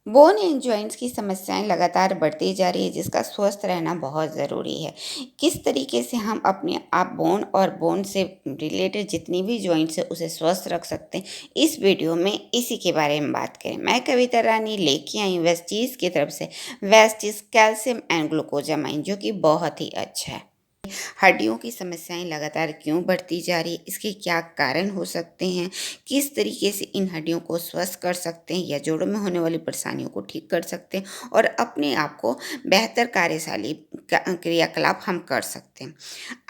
Bone and joints की समस्याएं लगातार बढ़ती जा रही है, जिसका स्वस्थ रहना बहुत ज़रूरी है। किस तरीके से हम अपने आप बोन और बोन से रिलेटेड जितनी भी जॉइंट्स है उसे स्वस्थ रख सकते हैं, इस वीडियो में इसी के बारे में बात करें। मैं कविता रानी लेके आई हूँ वेस्टीज की तरफ से वेस्टीज कैल्शियम एंड ग्लूकोजामाइन, जो कि बहुत ही अच्छा है। हड्डियों की समस्याएं लगातार क्यों बढ़ती जा रही है, इसके क्या कारण हो सकते हैं, किस तरीके से इन हड्डियों को स्वस्थ कर सकते हैं या जोड़ों में होने वाली परेशानियों को ठीक कर सकते हैं और अपने आप को बेहतर कार्यशाली क्रियाकलाप हम कर सकते हैं।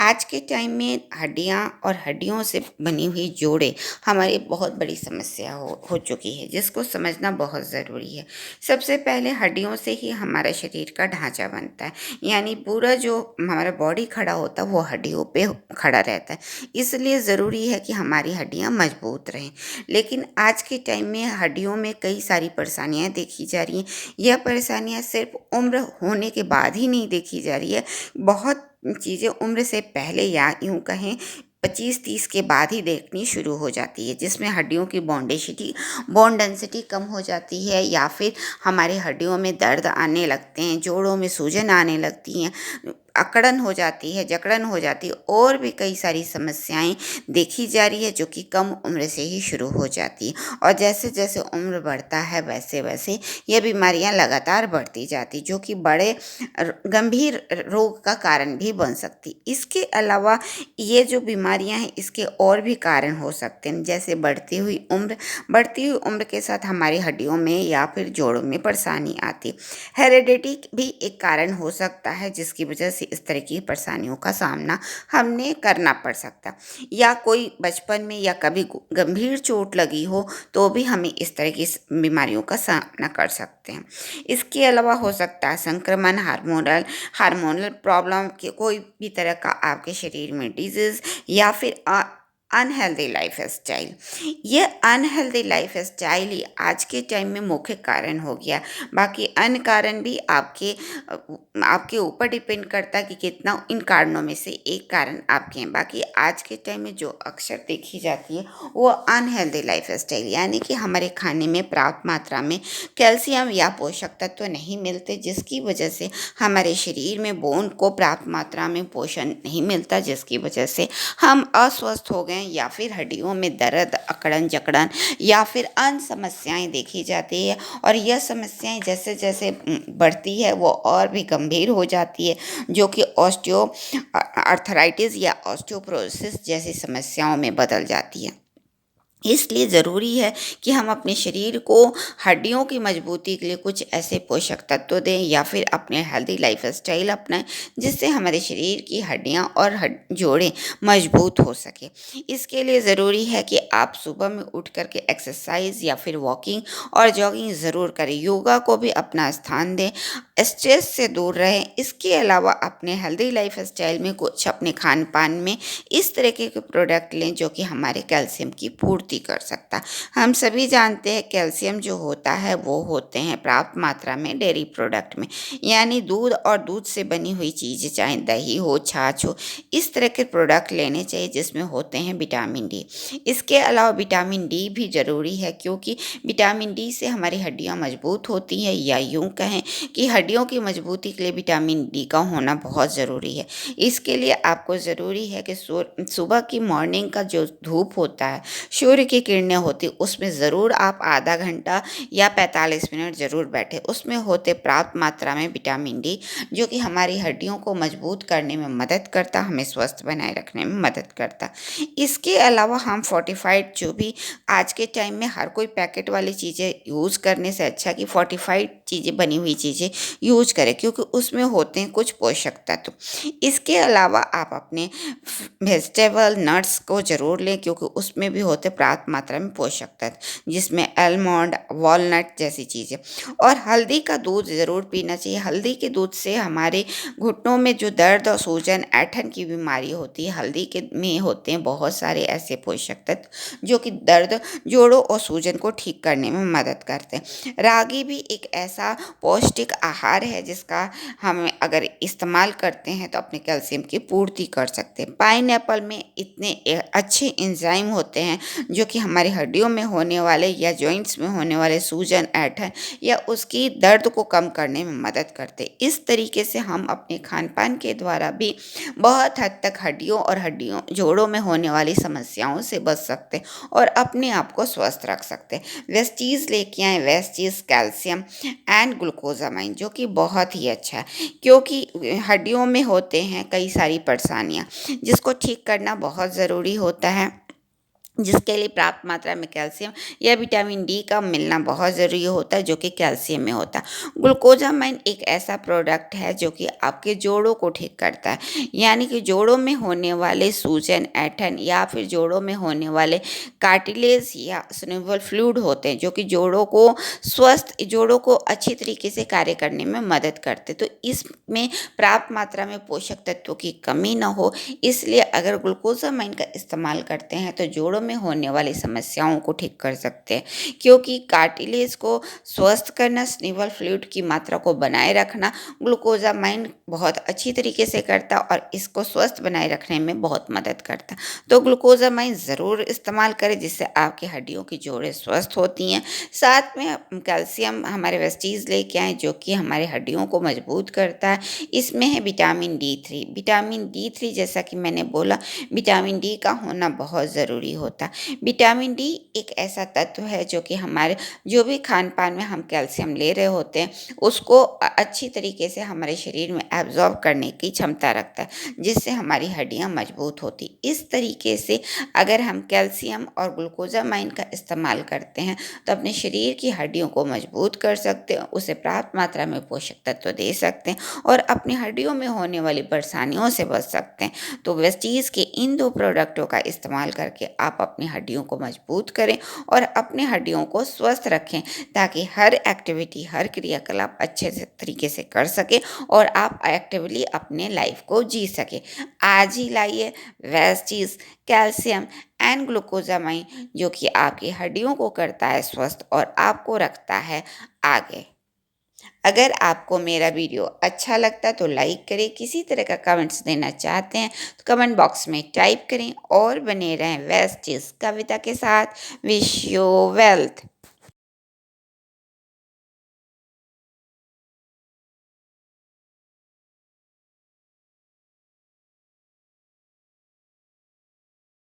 आज के टाइम में हड्डियां और हड्डियों से बनी हुई जोड़ें हमारी बहुत बड़ी समस्या हो चुकी है, जिसको समझना बहुत ज़रूरी है। सबसे पहले हड्डियों से ही हमारा शरीर का ढांचा बनता है, यानी पूरा जो हमारा बॉडी खड़ा होता है वो हड्डियों पे खड़ा रहता है। इसलिए ज़रूरी है कि हमारी हड्डियां मजबूत रहें। लेकिन आज के टाइम में हड्डियों में कई सारी परेशानियां देखी जा रही हैं। यह परेशानियां सिर्फ उम्र होने के बाद ही नहीं देखी जा रही है, बहुत चीज़ें उम्र से पहले या यूँ कहें 25-30 के बाद ही देखनी शुरू हो जाती है, जिसमें हड्डियों की बोन डेंसिटी कम हो जाती है या फिर हमारे हड्डियों में दर्द आने लगते हैं, जोड़ों में सूजन आने लगती हैं, अकड़न हो जाती है, जकड़न हो जाती है और भी कई सारी समस्याएं देखी जा रही है, जो कि कम उम्र से ही शुरू हो जाती है। और जैसे जैसे उम्र बढ़ता है वैसे वैसे ये बीमारियां लगातार बढ़ती जाती, जो कि बड़े गंभीर रोग का कारण भी बन सकती। इसके अलावा ये जो बीमारियां हैं इसके और भी कारण हो सकते हैं, जैसे बढ़ती हुई उम्र के साथ हमारी हड्डियों में या फिर जोड़ों में परेशानी आती। हेरेडिटी भी एक कारण हो सकता है, जिसकी वजह से इस तरह की परेशानियों का सामना हमने करना पड़ सकता, या कोई बचपन में या कभी गंभीर चोट लगी हो तो भी हमें इस तरह की बीमारियों का सामना कर सकते हैं। इसके अलावा हो सकता है संक्रमण, हार्मोनल प्रॉब्लम के कोई भी तरह का आपके शरीर में डिजीज, या फिर अनहेल्दी लाइफ स्टाइल। ये अनहेल्दी लाइफ स्टाइल ही आज के टाइम में मुख्य कारण हो गया। बाकी अन्य कारण भी आपके ऊपर डिपेंड करता है कि कितना इन कारणों में से एक कारण आपके हैं। बाकी आज के टाइम में जो अक्सर देखी जाती है वो अनहेल्दी लाइफ स्टाइल, यानी कि हमारे खाने में पर्याप्त मात्रा में कैल्शियम या पोषक तत्व नहीं मिलते, जिसकी वजह से हमारे शरीर में बोन को पर्याप्त मात्रा में पोषण नहीं मिलता, जिसकी वजह से हम अस्वस्थ हो गए या फिर हड्डियों में दर्द, अकड़न जकड़न या फिर अन्य समस्याएं देखी जाती है। और यह समस्याएं जैसे जैसे बढ़ती है वो और भी गंभीर हो जाती है, जो कि ऑस्टियो आर्थराइटिस या ऑस्टियोपोरोसिस जैसी समस्याओं में बदल जाती है। इसलिए ज़रूरी है कि हम अपने शरीर को हड्डियों की मजबूती के लिए कुछ ऐसे पोषक तत्व दें या फिर अपने हेल्दी लाइफ स्टाइल अपनाएं, जिससे हमारे शरीर की हड्डियां और जोड़ें मजबूत हो सके। इसके लिए ज़रूरी है कि आप सुबह में उठ करके एक्सरसाइज या फिर वॉकिंग और जॉगिंग ज़रूर करें। योगा को भी अपना स्थान दें, स्ट्रेस से दूर रहें। इसके अलावा अपने हेल्दी लाइफ स्टाइल में कुछ अपने खान पान में इस तरह के प्रोडक्ट लें जो कि हमारे कैल्शियम की पूर्ति कर सकता। हम सभी जानते हैं कैल्शियम जो होता है वो होते हैं पर्याप्त मात्रा में डेयरी प्रोडक्ट में, यानी दूध और दूध से बनी हुई चीज़ें, चाहे दही हो, छाछ हो, इस तरह के प्रोडक्ट लेने चाहिए जिसमें होते हैं विटामिन डी। इसके अलावा विटामिन डी भी ज़रूरी है, क्योंकि विटामिन डी से हमारी हड्डियाँ मजबूत होती हैं, या यूँ कहें कि हड्डियों की मजबूती के लिए विटामिन डी का होना बहुत ज़रूरी है। इसके लिए आपको ज़रूरी है कि सुबह की मॉर्निंग का जो धूप होता है, सूर्य की किरणें होती, उसमें ज़रूर आप आधा घंटा या 45 मिनट ज़रूर बैठे। उसमें होते पर्याप्त मात्रा में विटामिन डी, जो कि हमारी हड्डियों को मजबूत करने में मदद करता, हमें स्वस्थ बनाए रखने में मदद करता। इसके अलावा हम फोर्टिफाइड, जो भी आज के टाइम में हर कोई पैकेट वाली चीज़ें यूज़ करने से अच्छा कि फोर्टिफाइड चीज़ें, बनी हुई चीज़ें यूज करें, क्योंकि उसमें होते हैं कुछ पोषक तत्व। इसके अलावा आप अपने वेजिटेबल नट्स को ज़रूर लें, क्योंकि उसमें भी होते पर्याप्त मात्रा में पोषक तत्व, जिसमें आलमंड, वॉलनट जैसी चीज़ें। और हल्दी का दूध ज़रूर पीना चाहिए। हल्दी के दूध से हमारे घुटनों में जो दर्द और सूजन, ऐंठन की बीमारी होती है, हल्दी के में होते हैं बहुत सारे ऐसे पोषक तत्व जो कि दर्द, जोड़ों और सूजन को ठीक करने में मदद करते हैं। रागी भी एक ऐसा पौष्टिक आहार आहार है जिसका हम अगर इस्तेमाल करते हैं तो अपने कैल्शियम की पूर्ति कर सकते हैं। पाइनएप्पल में इतने अच्छे एंजाइम होते हैं जो कि हमारी हड्डियों में होने वाले या जॉइंट्स में होने वाले सूजन, ऐंठन या उसकी दर्द को कम करने में मदद करते हैं। इस तरीके से हम अपने खान-पान के द्वारा भी बहुत हद तक हड्डियों जोड़ों में होने वाली समस्याओं से बच सकते हैं और अपने आप को स्वस्थ रख सकते हैं। वेस्टीज़ लेके आएँ, वेस्टीज़ कैल्शियम एंड ग्लूकोज़ामाइन, जो कि बहुत ही अच्छा है, क्योंकि हड्डियों में होते हैं कई सारी परेशानियाँ जिसको ठीक करना बहुत ज़रूरी होता है, जिसके लिए प्राप्त मात्रा में कैल्शियम या विटामिन डी का मिलना बहुत ज़रूरी होता है, जो कि कैल्शियम में होता है। ग्लूकोजामाइन एक ऐसा प्रोडक्ट है जो कि आपके जोड़ों को ठीक करता है, यानी कि जोड़ों में होने वाले सूजन, ऐंठन या फिर जोड़ों में होने वाले कार्टिलेज या सिनेबल फ्लूइड होते हैं जो कि जोड़ों को अच्छी तरीके से कार्य करने में मदद करते। तो इसमें प्राप्त मात्रा में पोषक तत्वों की कमी न हो, इसलिए अगर ग्लूकोजामाइन का इस्तेमाल करते हैं तो जोड़ों में होने वाली समस्याओं को ठीक कर सकते हैं, क्योंकि कार्टिलेज को स्वस्थ करना, स्निवल फ्लूइड की मात्रा को बनाए रखना ग्लूकोजामाइन बहुत अच्छी तरीके से करता और इसको स्वस्थ बनाए रखने में बहुत मदद करता। तो ग्लूकोजामाइन ज़रूर इस्तेमाल करें, जिससे आपकी हड्डियों की जोड़ें स्वस्थ होती हैं। साथ में कैल्शियम हमारे वेस्टीज़ लेके आएँ जो कि हमारे हड्डियों को मजबूत करता है। इसमें है विटामिन डी 3। विटामिन डी 3 जैसा कि मैंने बोला, विटामिन डी का होना बहुत ज़रूरी होता है। विटामिन डी एक ऐसा तत्व है जो कि हमारे जो भी खान-पान में हम कैल्शियम ले रहे होते हैं, उसको अच्छी तरीके से हमारे शरीर में एब्ज़ॉर्ब करने की क्षमता रखता है, जिससे हमारी हड्डियाँ मजबूत होती। इस तरीके से अगर हम कैल्शियम और ग्लूकोजामाइन का इस्तेमाल करते हैं, तो अपने शरीर की हड्डियों को मजबूत कर सकते हैं, उसे पर्याप्त मात्रा में पोषक तत्व दे सकते हैं और अपनी हड्डियों में होने वाली परेशानियों से बच सकते हैं। तो वेस्टीज़ के इन 2 प्रोडक्टों का इस्तेमाल करके आप अपनी हड्डियों को मजबूत करें और अपनी हड्डियों को स्वस्थ रखें, ताकि हर एक्टिविटी, हर क्रियाकलाप अच्छे से तरीके से कर सकें और आप एक्टिवली अपने लाइफ को जी सकें। आज ही लाइए वेस्टीज़ कैल्शियम एंड ग्लूकोजामाइन, जो कि आपकी हड्डियों को करता है स्वस्थ और आपको रखता है आगे। अगर आपको मेरा वीडियो अच्छा लगता तो लाइक करें, किसी तरह का कमेंट्स देना चाहते हैं तो कमेंट बॉक्स में टाइप करें और बने रहें वेस्टीज़ कविता के साथ। Wish you wealth.